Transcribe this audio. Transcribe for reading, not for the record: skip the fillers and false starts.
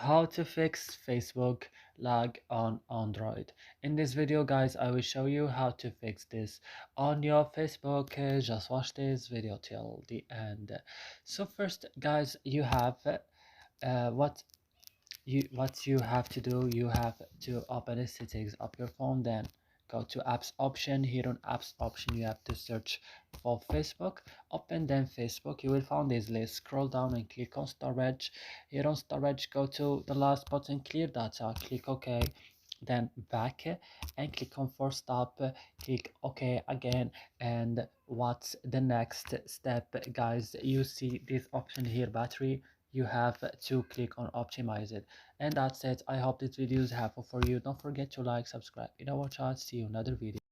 How to fix Facebook lag on Android. In this video guys, I will show you how to fix this on your Facebook. Just watch this video till the end. So first guys, you have what you have to do. You have to open the settings of your phone, then go to apps option. Here on apps option you have to search for Facebook. Open then Facebook, you will find this list. Scroll down and click on storage. Here on storage, go to the last button, clear data, click OK, then back and click on force stop. Click OK again. And what's the next step guys? You see this option here, battery. You have to click on optimize it. And that's it. I hope this video is helpful for you. Don't forget to like, subscribe, our chat. See you in another video.